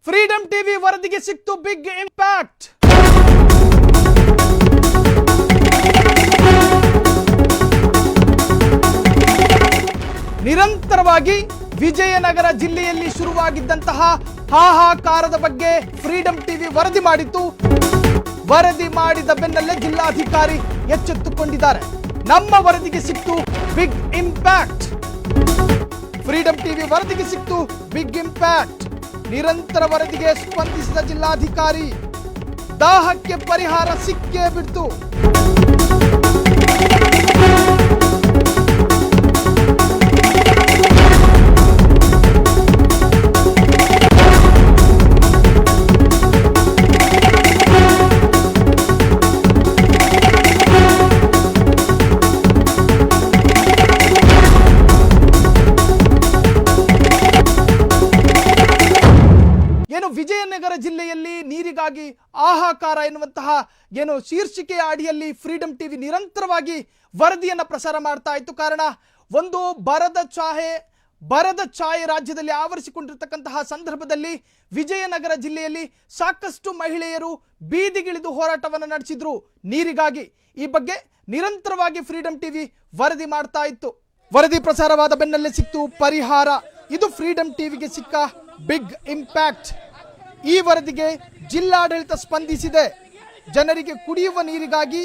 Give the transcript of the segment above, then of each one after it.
Freedom TV ವರದಿಗೆ ಸಿಕ್ತು big impact. ನಿರಂತರವಾಗಿ ವಿಜಯನಗರ ಜಿಲ್ಲೆಯಲ್ಲಿ ಶುರುವಾಗಿದ್ದಂತಹ ಹಾಹಾಕಾರದ ಬಗ್ಗೆ ಫ್ರೀಡಂ ಟಿವಿ ವರದಿ ಮಾಡಿತ್ತು. ವರದಿ ಮಾಡಿದ ಬೆನ್ನಲ್ಲೇ ಜಿಲ್ಲಾಧಿಕಾರಿ ಎಚ್ಚೆತ್ತುಕೊಂಡಿದ್ದಾರೆ. ನಮ್ಮ ವರದಿಗೆ ಸಿಕ್ತು ಬಿಗ್ ಇಂಪ್ಯಾಕ್ಟ್. ಫ್ರೀಡಂ ಟಿವಿ ವರದಿಗೆ ಸಿಕ್ತು ಬಿಗ್ ಇಂಪ್ಯಾಕ್ಟ್. ನಿರಂತರ ವರದಿಗೆ ಸ್ಪಂದಿಸಿದ ಜಿಲ್ಲಾಧಿಕಾರಿ ದಾಹಕ್ಕೆ ಪರಿಹಾರ ಸಿಕ್ಕೇ ಬಿಡ್ತು. ವಿಜಯನಗರ ಜಿಲ್ಲೆಯಲ್ಲಿ ನೀರಿಗಾಗಿ ಹಾಹಾಕಾರ ಎನ್ನುವಂತಹ ಶೀರ್ಷಿಕೆಯ ಅಡಿಯಲ್ಲಿ ಫ್ರೀಡಂ ಟಿವಿ ನಿರಂತರವಾಗಿ ವರದಿಯನ್ನು ಪ್ರಸಾರ ಮಾಡ್ತಾ ಇತ್ತು. ಕಾರಣ ಒಂದು ಬರದ ಛಾಯೆ ರಾಜ್ಯದಲ್ಲಿ ಆವರಿಸಿಕೊಂಡಿರತಕ್ಕಂತಹ ಸಂದರ್ಭದಲ್ಲಿ ವಿಜಯನಗರ ಜಿಲ್ಲೆಯಲ್ಲಿ ಸಾಕಷ್ಟು ಮಹಿಳೆಯರು ಬೀದಿಗಿಳಿದು ಹೋರಾಟವನ್ನು ನಡೆಸಿದ್ರು ನೀರಿಗಾಗಿ. ಈ ಬಗ್ಗೆ ನಿರಂತರವಾಗಿ ಫ್ರೀಡಂ ಟಿವಿ ವರದಿ ಮಾಡ್ತಾ ಇತ್ತು. ವರದಿ ಪ್ರಸಾರವಾದ ಬೆನ್ನಲ್ಲೇ ಸಿಕ್ತು ಪರಿಹಾರ. ಇದು ಫ್ರೀಡಂ ಟಿವಿಗೆ ಸಿಕ್ಕ ಬಿಗ್ ಇಂಪ್ಯಾಕ್ಟ್. ಈ ವರದಿಗೆ ಜಿಲ್ಲಾಡಳಿತ ಸ್ಪಂದಿಸಿದೆ. ಜನರಿಗೆ ಕುಡಿಯುವ ನೀರಿಗಾಗಿ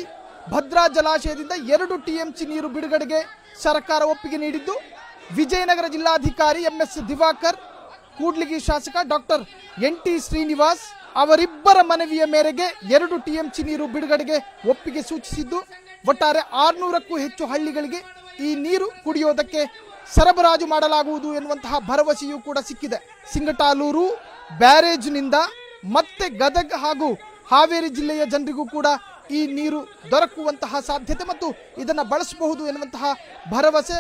ಭದ್ರಾ ಜಲಾಶಯದಿಂದ 2 ಟಿಎಂಸಿ ನೀರು ಬಿಡುಗಡೆಗೆ ಸರ್ಕಾರ ಒಪ್ಪಿಗೆ ನೀಡಿದ್ದು, ವಿಜಯನಗರ ಜಿಲ್ಲಾಧಿಕಾರಿ MS ದಿವಾಕರ್, ಕೂಡ್ಲಿಗಿ ಶಾಸಕ ಡಾಕ್ಟರ್ NT ಶ್ರೀನಿವಾಸ್ ಅವರಿಬ್ಬರ ಮನವಿಯ ಮೇರೆಗೆ 2 ಟಿಎಂಸಿ ನೀರು ಬಿಡುಗಡೆಗೆ ಒಪ್ಪಿಗೆ ಸೂಚಿಸಿದ್ದು, ಒಟ್ಟಾರೆ 600ಕ್ಕೂ ಹೆಚ್ಚು ಹಳ್ಳಿಗಳಿಗೆ ಈ ನೀರು ಕುಡಿಯೋದಕ್ಕೆ ಸರಬರಾಜು ಮಾಡಲಾಗುವುದು ಎನ್ನುವಂತಹ ಭರವಸೆಯೂ ಕೂಡ ಸಿಕ್ಕಿದೆ. ಸಿಂಗಟಾಲೂರು ಬ್ಯಾರೇಜ್ನಿಂದ ಮತ್ತೆ ಗದಗ ಹಾಗೂ ಹಾವೇರಿ ಜಿಲ್ಲೆಯ ಜನರಿಗೂ ಕೂಡ ಈ ನೀರು ದೊರಕುವಂತಹ ಸಾಧ್ಯತೆ ಮತ್ತು ಇದನ್ನು ಬಳಸಬಹುದು ಎನ್ನುವಂತಹ ಭರವಸೆ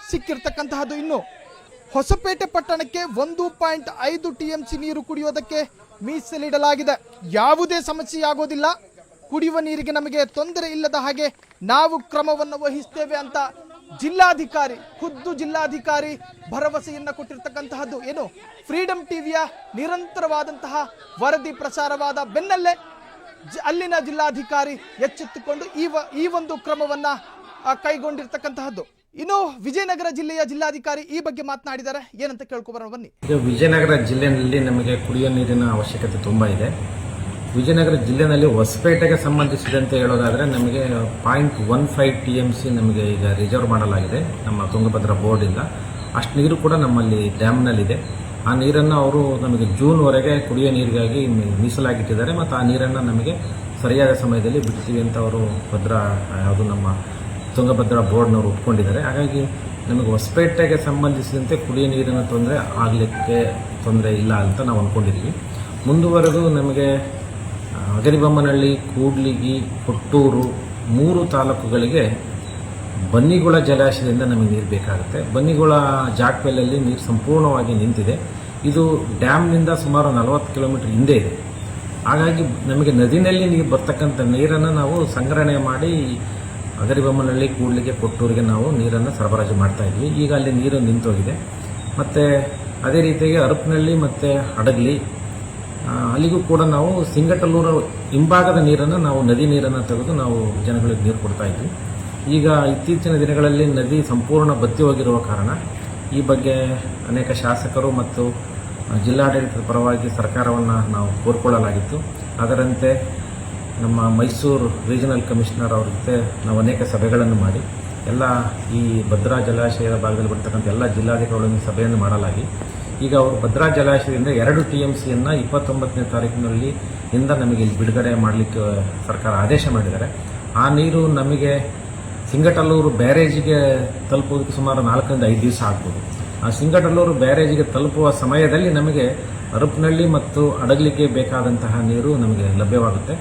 ಸಿಕ್ಕಿರ್ತಕ್ಕಂತಹದ್ದು. ಇನ್ನು ಹೊಸಪೇಟೆ ಪಟ್ಟಣಕ್ಕೆ 1.5 ಟಿಎಂಸಿ ನೀರು ಕುಡಿಯೋದಕ್ಕೆ ಮೀಸಲಿಡಲಾಗಿದೆ. ಯಾವುದೇ ಸಮಸ್ಯೆಯಾಗೋದಿಲ್ಲ, ಕುಡಿಯುವ ನೀರಿಗೆ ನಮಗೆ ತೊಂದರೆ ಇಲ್ಲದ ಹಾಗೆ ನಾವು ಕ್ರಮವನ್ನು ವಹಿಸ್ತೇವೆ ಅಂತ ಖುದ್ದು ಜಿಲ್ಲಾಧಿಕಾರಿ ಭರವಸೆಯನ್ನ ಕೊಟ್ಟಿರ್ತಕ್ಕಂತಹದ್ದು. ಫ್ರೀಡಂ ಟಿವಿಯ ನಿರಂತರವಾದಂತಹ ವರದಿ ಪ್ರಸಾರವಾದ ಬೆನ್ನಲ್ಲೇ ಅಲ್ಲಿನ ಜಿಲ್ಲಾಧಿಕಾರಿ ಎಚ್ಚೆತ್ತುಕೊಂಡು ಈ ಒಂದು ಕ್ರಮವನ್ನ ಕೈಗೊಂಡಿರ್ತಕ್ಕಂತಹದ್ದು. ಇನ್ನು ವಿಜಯನಗರ ಜಿಲ್ಲೆಯ ಜಿಲ್ಲಾಧಿಕಾರಿ ಈ ಬಗ್ಗೆ ಮಾತನಾಡಿದ್ದಾರೆ. ಏನಂತ ಕೇಳ್ಕೊಬರೋಣ ಬನ್ನಿ. ವಿಜಯನಗರ ಜಿಲ್ಲೆಯಲ್ಲಿ ನಮಗೆ ಕುಡಿಯುವ ನೀರಿನ ಅವಶ್ಯಕತೆ ತುಂಬಾ ಇದೆ. ವಿಜಯನಗರ ಜಿಲ್ಲೆಯಲ್ಲಿ ಹೊಸಪೇಟೆಗೆ ಸಂಬಂಧಿಸಿದಂತೆ ಹೇಳೋದಾದರೆ ನಮಗೆ 0.15 ಟಿಎಂಸಿ ನಮಗೆ ಈಗ ರಿಸರ್ವ್ ಮಾಡಲಾಗಿದೆ ನಮ್ಮ ತುಂಗಭದ್ರಾ ಬೋರ್ಡಿಂದ. ಅಷ್ಟು ನೀರು ಕೂಡ ನಮ್ಮಲ್ಲಿ ಡ್ಯಾಮ್ನಲ್ಲಿದೆ. ಆ ನೀರನ್ನು ಅವರು ನಮಗೆ ಜೂನ್ವರೆಗೆ ಕುಡಿಯೋ ನೀರಿಗಾಗಿ ಮೀಸಲಾಗಿಟ್ಟಿದ್ದಾರೆ ಮತ್ತು ಆ ನೀರನ್ನು ನಮಗೆ ಸರಿಯಾದ ಸಮಯದಲ್ಲಿ ಬಿಡ್ತೀವಿ ಅಂತ ಅವರು ನಮ್ಮ ತುಂಗಭದ್ರಾ ಬೋರ್ಡ್ನವರು ಒಪ್ಕೊಂಡಿದ್ದಾರೆ. ಹಾಗಾಗಿ ನಮಗೆ ಹೊಸಪೇಟೆಗೆ ಸಂಬಂಧಿಸಿದಂತೆ ಕುಡಿಯೋ ನೀರಿನ ತೊಂದರೆ ಇಲ್ಲ ಅಂತ ನಾವು ಅಂದ್ಕೊಂಡಿದ್ದೀವಿ. ಮುಂದುವರೆದು ನಮಗೆ ಹಗರಿಬೊಮ್ಮನಹಳ್ಳಿ, ಕೂಡ್ಲಿಗಿ, ಕೊಟ್ಟೂರು 3 ತಾಲೂಕುಗಳಿಗೆ ಬನ್ನಿಗುಳ ಜಲಾಶಯದಿಂದ ನಮಗೆ ನೀರು ಬೇಕಾಗುತ್ತೆ. ಬನ್ನಿಗುಳ ಜಾಕ್ವೆಲ್ಲಲ್ಲಿ ನೀರು ಸಂಪೂರ್ಣವಾಗಿ ನಿಂತಿದೆ. ಇದು ಡ್ಯಾಮ್ನಿಂದ ಸುಮಾರು 40 ಕಿಲೋಮೀಟರ್ ಹಿಂದೆ ಇದೆ. ಹಾಗಾಗಿ ನಮಗೆ ನದಿನಲ್ಲಿ ನೀರು ಬರ್ತಕ್ಕಂಥ ನೀರನ್ನು ನಾವು ಸಂಗ್ರಹಣೆ ಮಾಡಿ ಹಗರಿಬೊಮ್ಮನಹಳ್ಳಿ, ಕೂಡ್ಲಿಗೆ, ಕೊಟ್ಟೂರಿಗೆ ನಾವು ನೀರನ್ನು ಸರಬರಾಜು ಮಾಡ್ತಾ ಇದ್ವಿ. ಈಗ ಅಲ್ಲಿ ನೀರು ನಿಂತೋಗಿದೆ. ಮತ್ತು ಅದೇ ರೀತಿಯಾಗಿ ಹರಪನಹಳ್ಳಿ ಮತ್ತು ಹಡಗಲಿ ಅಲ್ಲಿಗೂ ಕೂಡ ನಾವು ಸಿಂಗಟಲ್ಲೂರು ಹಿಂಭಾಗದ ನೀರನ್ನು ನಾವು ನದಿ ನೀರನ್ನು ತೆಗೆದು ನಾವು ಜನಗಳಿಗೆ ನೀರು ಕೊಡ್ತಾ ಇದ್ವಿ. ಈಗ ಇತ್ತೀಚಿನ ದಿನಗಳಲ್ಲಿ ನದಿ ಸಂಪೂರ್ಣ ಬತ್ತಿ ಹೋಗಿರುವ ಕಾರಣ ಈ ಬಗ್ಗೆ ಅನೇಕ ಶಾಸಕರು ಮತ್ತು ಜಿಲ್ಲಾಡಳಿತದ ಪರವಾಗಿ ಸರ್ಕಾರವನ್ನು ನಾವು ಕೋರಿಕೊಳ್ಳಲಾಗಿತ್ತು. ಅದರಂತೆ ನಮ್ಮ ಮೈಸೂರು ರೀಜನಲ್ ಕಮಿಷನರ್ ಅವ್ರ ಜೊತೆ ನಾವು ಅನೇಕ ಸಭೆಗಳನ್ನು ಮಾಡಿ ಎಲ್ಲ ಈ ಭದ್ರಾ ಜಲಾಶಯದ ಭಾಗದಲ್ಲಿ ಬರ್ತಕ್ಕಂಥ ಎಲ್ಲ ಜಿಲ್ಲಾಧಿಕಾರಿಗಳನ್ನು ಸಭೆಯನ್ನು ಮಾಡಲಾಗಿ ಈಗ ಅವರು ಭದ್ರಾ ಜಲಾಶಯದಿಂದ 2 ಟಿಎಂಸಿಯನ್ನು 29ನೇ ತಾರೀಕಿನಲ್ಲಿ ನಮಗೆ ಇಲ್ಲಿ ಬಿಡುಗಡೆ ಮಾಡಲಿಕ್ಕೆ ಸರ್ಕಾರ ಆದೇಶ ಮಾಡಿದ್ದಾರೆ. ಆ ನೀರು ನಮಗೆ ಸಿಂಗಟಲ್ಲೂರು ಬ್ಯಾರೇಜಿಗೆ ತಲುಪುವುದಕ್ಕೆ ಸುಮಾರು 4 ರಿಂದ 5 ದಿವಸ ಆಗ್ಬೋದು. ಆ ಸಿಂಗಟಲ್ಲೂರು ಬ್ಯಾರೇಜಿಗೆ ತಲುಪುವ ಸಮಯದಲ್ಲಿ ನಮಗೆ ಹರಪನಹಳ್ಳಿ ಮತ್ತು ಹಡಗಲಿಗೆ ಬೇಕಾದಂತಹ ನೀರು ನಮಗೆ ಲಭ್ಯವಾಗುತ್ತೆ.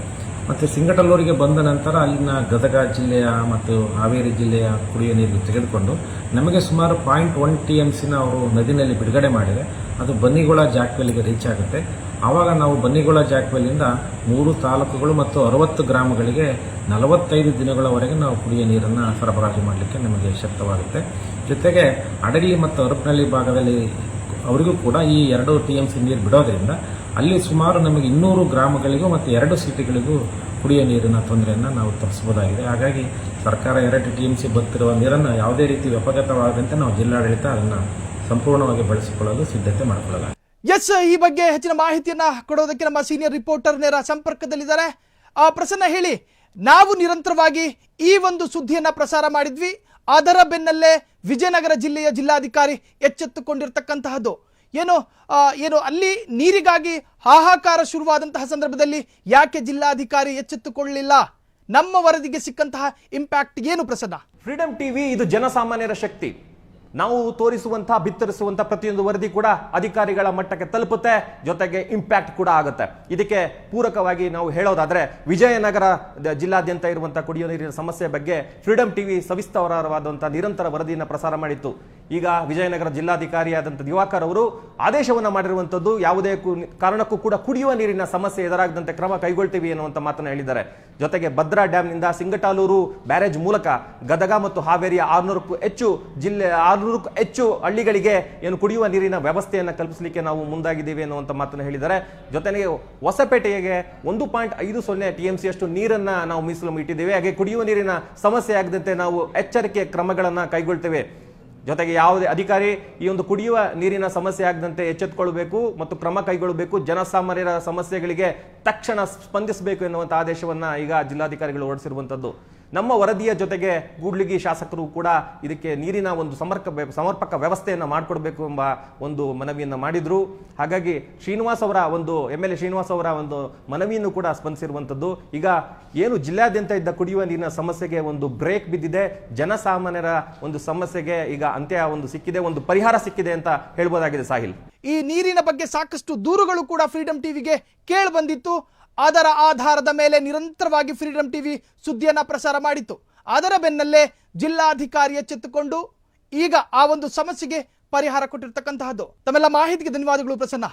ಮತ್ತು ಸಿಂಗಟಲ್ಲೂರಿಗೆ ಬಂದ ನಂತರ ಅಲ್ಲಿನ ಗದಗ ಜಿಲ್ಲೆಯ ಮತ್ತು ಹಾವೇರಿ ಜಿಲ್ಲೆಯ ಕುಡಿಯುವ ನೀರು ತೆಗೆದುಕೊಂಡು ನಮಗೆ ಸುಮಾರು 0.1 ಟಿಎಂಸಿನ ಅವರು ನದಿನಲ್ಲಿ ಬಿಡುಗಡೆ ಮಾಡಿದೆ. ಅದು ಬನ್ನಿಗುಳ ಜಾಕ್ವೆಲ್ಗೆ ರೀಚ್ ಆಗುತ್ತೆ. ಆವಾಗ ನಾವು ಬನ್ನಿಗುಳ ಜಾಕ್ವೆಲ್ಲಿಂದ 3 ತಾಲೂಕುಗಳು ಮತ್ತು 60 ಗ್ರಾಮಗಳಿಗೆ 45 ದಿನಗಳವರೆಗೆ ನಾವು ಕುಡಿಯುವ ನೀರನ್ನು ಸರಬರಾಜು ಮಾಡಲಿಕ್ಕೆ ನಮಗೆ ಶಕ್ತವಾಗುತ್ತೆ. ಜೊತೆಗೆ ಹಡಗಲಿ ಮತ್ತು ಹರಪನಹಳ್ಳಿ ಭಾಗದಲ್ಲಿ ಅವರಿಗೂ ಕೂಡ ಈ 2 ಟಿಎಂಸಿ ನೀರು ಬಿಡೋದ್ರಿಂದ ಅಲ್ಲಿ ಸುಮಾರು ನಮಗೆ 200 ಗ್ರಾಮಗಳಿಗೂ ಮತ್ತು 2 ಸಿಟಿಗಳಿಗೂ ಕುಡಿಯುವ ನೀರಿನ ತೊಂದರೆಯನ್ನು ನಾವು ತಪ್ಪಿಸಬಹುದಾಗಿದೆ. ಹಾಗಾಗಿ ಸರ್ಕಾರ 2 TMC ಬರ್ತಿರುವ ನೀರನ್ನು ಯಾವುದೇ ರೀತಿ ವ್ಯಪಗತವಾಗದಂತೆ ನಾವು ಜಿಲ್ಲಾಡಳಿತ ಅದನ್ನು ಸಂಪೂರ್ಣವಾಗಿ ಬಳಸಿಕೊಳ್ಳಲು ಸಿದ್ಧತೆ ಮಾಡಿಕೊಳ್ಳಲಾಗಿದೆ. ಎಸ್, ಈ ಬಗ್ಗೆ ಹೆಚ್ಚಿನ ಮಾಹಿತಿಯನ್ನ ಕೊಡೋದಕ್ಕೆ ನಮ್ಮ ಸೀನಿಯರ್ ರಿಪೋರ್ಟರ್ ನೇರ ಸಂಪರ್ಕದಲ್ಲಿದ್ದಾರೆ. ಪ್ರಸನ್ನ, ಹೇಳಿ, ನಾವು ನಿರಂತರವಾಗಿ ಈ ಒಂದು ಸುದ್ದಿಯನ್ನ ಪ್ರಸಾರ ಮಾಡಿದ್ವಿ. ಅದರ ಬೆನ್ನಲ್ಲೇ ವಿಜಯನಗರ ಜಿಲ್ಲೆಯ ಜಿಲ್ಲಾಧಿಕಾರಿ ಎಚ್ಚೆತ್ತುಕೊಂಡಿರ್ತಕ್ಕಂತಹದ್ದು ಏನು ಅಲ್ಲಿ ನೀರಿಗಾಗಿ ಹಾಹಾಕಾರ ಶುರುವಾದಂತಹ ಸಂದರ್ಭದಲ್ಲಿ ಯಾಕೆ ಜಿಲ್ಲಾಧಿಕಾರಿ ಎಚ್ಚೆತ್ತುಕೊಳ್ಳಲಿಲ್ಲ? ನಮ್ಮ ವರದಿಗೆ ಸಿಕ್ಕಂತಹ ಇಂಪ್ಯಾಕ್ಟ್ ಏನು ಪ್ರಸನ್ನ? ಫ್ರೀಡಂ ಟಿವಿ ಇದು ಜನಸಾಮಾನ್ಯರ ಶಕ್ತಿ. ನಾವು ತೋರಿಸುವಂತಹ ಬಿತ್ತರಿಸುವಂತಹ ಪ್ರತಿಯೊಂದು ವರದಿ ಕೂಡ ಅಧಿಕಾರಿಗಳ ಮಟ್ಟಕ್ಕೆ ತಲುಪುತ್ತೆ, ಜೊತೆಗೆ ಇಂಪ್ಯಾಕ್ಟ್ ಕೂಡ ಆಗುತ್ತೆ. ಇದಕ್ಕೆ ಪೂರಕವಾಗಿ ನಾವು ಹೇಳೋದಾದ್ರೆ ವಿಜಯನಗರ ಜಿಲ್ಲಾದ್ಯಂತ ಇರುವಂತಹ ಕುಡಿಯುವ ನೀರಿನ ಸಮಸ್ಯೆ ಬಗ್ಗೆ ಫ್ರೀಡಂ ಟಿವಿ ಸವಿಸ್ತರವಾದಂತಹ ನಿರಂತರ ವರದಿಯನ್ನು ಪ್ರಸಾರ ಮಾಡಿತ್ತು. ಈಗ ವಿಜಯನಗರ ಜಿಲ್ಲಾಧಿಕಾರಿಯಾದಂತಹ ದಿವಾಕರ್ ಅವರು ಆದೇಶವನ್ನ ಮಾಡಿರುವಂತದ್ದು, ಯಾವುದೇ ಕಾರಣಕ್ಕೂ ಕೂಡ ಕುಡಿಯುವ ನೀರಿನ ಸಮಸ್ಯೆ ಎದುರಾಗದಂತೆ ಕ್ರಮ ಕೈಗೊಳ್ತೀವಿ ಎನ್ನುವಂತ ಮಾತನ್ನು ಹೇಳಿದ್ದಾರೆ. ಜೊತೆಗೆ ಭದ್ರಾ ಡ್ಯಾಂನಿಂದ ಸಿಂಗಟಾಲೂರು ಬ್ಯಾರೇಜ್ ಮೂಲಕ ಗದಗ ಮತ್ತು ಹಾವೇರಿಯ 600ಕ್ಕೂ ಹೆಚ್ಚು ಹಳ್ಳಿಗಳಿಗೆ ಏನು ಕುಡಿಯುವ ನೀರಿನ ವ್ಯವಸ್ಥೆಯನ್ನು ಕಲ್ಪಿಸಲಿಕ್ಕೆ ನಾವು ಮುಂದಾಗಿದ್ದೀವಿ ಅನ್ನುವಂತ ಮಾತನ್ನು ಹೇಳಿದ್ದಾರೆ. ಜೊತೆಗೆ ಹೊಸಪೇಟೆಗೆ 1.50 TMC ಅಷ್ಟು ನೀರನ್ನ ನಾವು ಮೀಸಲು ಇಟ್ಟಿದ್ದೇವೆ. ಹಾಗೆ ಕುಡಿಯುವ ನೀರಿನ ಸಮಸ್ಯೆ ಆಗದಂತೆ ನಾವು ಎಚ್ಚರಿಕೆ ಕ್ರಮಗಳನ್ನ ಕೈಗೊಳ್ತೇವೆ. ಜೊತೆಗೆ ಯಾವುದೇ ಅಧಿಕಾರಿ ಈ ಒಂದು ಕುಡಿಯುವ ನೀರಿನ ಸಮಸ್ಯೆ ಆಗದಂತೆ ಎಚ್ಚೆತ್ತುಕೊಳ್ಳಬೇಕು ಮತ್ತು ಕ್ರಮ ಕೈಗೊಳ್ಳಬೇಕು, ಜನಸಾಮಾನ್ಯರ ಸಮಸ್ಯೆಗಳಿಗೆ ತಕ್ಷಣ ಸ್ಪಂದಿಸಬೇಕು ಎನ್ನುವಂಥ ಆದೇಶವನ್ನ ಈಗ ಜಿಲ್ಲಾಧಿಕಾರಿಗಳು ಹೊರಡಿಸಿರುವಂಥದ್ದು. ನಮ್ಮ ವರದಿಯ ಜೊತೆಗೆ ಗೂಡ್ಲಿಗಿ ಶಾಸಕರು ಕೂಡ ಇದಕ್ಕೆ ನೀರಿನ ಒಂದು ಸಮರ್ಪಕ ವ್ಯವಸ್ಥೆಯನ್ನು ಮಾಡಿಕೊಡ್ಬೇಕು ಎಂಬ ಒಂದು ಮನವಿಯನ್ನು ಮಾಡಿದ್ರು. ಹಾಗಾಗಿ MLA ಶ್ರೀನಿವಾಸ್ ಅವರ ಒಂದು ಮನವಿಯನ್ನು ಕೂಡ ಸ್ಪಂದಿಸಿರುವಂಥದ್ದು. ಈಗ ಏನು ಜಿಲ್ಲಾದ್ಯಂತ ಇದ್ದ ಕುಡಿಯುವ ನೀರಿನ ಸಮಸ್ಯೆಗೆ ಒಂದು ಬ್ರೇಕ್ ಬಿದ್ದಿದೆ, ಜನಸಾಮಾನ್ಯರ ಒಂದು ಸಮಸ್ಯೆಗೆ ಈಗ ಅಂತ್ಯ ಒಂದು ಸಿಕ್ಕಿದೆ, ಒಂದು ಪರಿಹಾರ ಸಿಕ್ಕಿದೆ ಅಂತ ಹೇಳ್ಬೋದಾಗಿದೆ. ಸಾಹಿಲ್, ಈ ನೀರಿನ ಬಗ್ಗೆ ಸಾಕಷ್ಟು ದೂರುಗಳು ಕೂಡ ಫ್ರೀಡಂ ಟಿವಿಗೆ ಕೇಳಿ ಬಂದಿತ್ತು. ಅದರ ಆಧಾರದ ಮೇಲೆ ನಿರಂತರವಾಗಿ ಫ್ರೀಡಂ ಟಿವಿ ಸುದ್ದಿಯನ್ನ ಪ್ರಸಾರ ಮಾಡಿತ್ತು. ಅದರ ಬೆನ್ನಲ್ಲೇ ಜಿಲ್ಲಾಧಿಕಾರಿ ಎಚ್ಚೆತ್ತುಕೊಂಡು ಈಗ ಆ ಒಂದು ಸಮಸ್ಯೆಗೆ ಪರಿಹಾರ ಕೊಟ್ಟಿರ್ತಕ್ಕಂತಹದ್ದು. ತಮ್ಮೆಲ್ಲ ಮಾಹಿತಿಗೆ ಧನ್ಯವಾದಗಳು ಪ್ರಸನ್ನ.